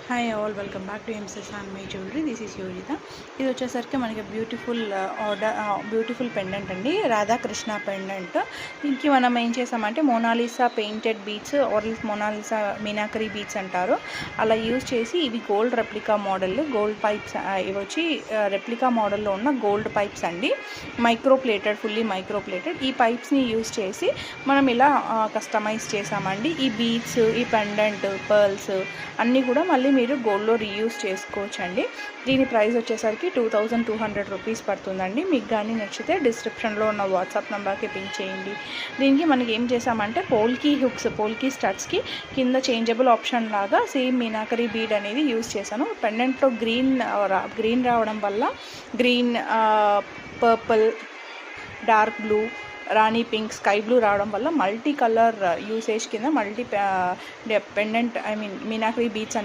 Hi all, welcome back to ఎంసెస్ and my jewellery. This is Yojitha. ఇది వచ్చేసరికి మనకి బ్యూటిఫుల్ పెండెంట్ అండి, రాధాకృష్ణ పెండెంట్. దీనికి మనం ఏం చేసామంటే Mona Lisa painted beads or Mona Lisa meenakari beads అంటారు, అలా యూజ్ చేసి ఇవి gold replica model gold pipes. ఇవి వచ్చి రెప్లికా మోడల్లో ఉన్న గోల్డ్ పైప్స్ అండి, ఫుల్లీ మైక్రో ప్లేటెడ్. ఈ పైప్స్ని యూజ్ చేసి మనం ఇలా కస్టమైజ్ చేసామండి. ఈ బీడ్స్, ఈ పెండెంట్, పర్ల్స్ అన్నీ కూడా మళ్ళీ మీరు గోల్డ్లో రీయూజ్ చేసుకోవచ్చు అండి. దీని ప్రైస్ వచ్చేసరికి 2200 రూపీస్ పడుతుందండి. మీకు కానీ నచ్చితే డిస్క్రిప్షన్లో ఉన్న వాట్సాప్ నెంబర్కి పింక్ చేయండి. దీనికి మనకి ఏం చేసామంటే పోల్కీ స్టడ్స్కి కింద చేంజబుల్ ఆప్షన్ లాగా సేమ్ మీనాకరీ బీడ్ అనేది యూజ్ చేశాను. పెండెంట్లో గ్రీన్ రావడం వల్ల గ్రీన్, పర్పుల్, డార్క్ బ్లూ, రాణి పింక్, స్కై బ్లూ రావడం వల్ల మల్టీ కలర్ యూసేజ్ కింద పెండెంట్ మీనాకరీ బీడ్స్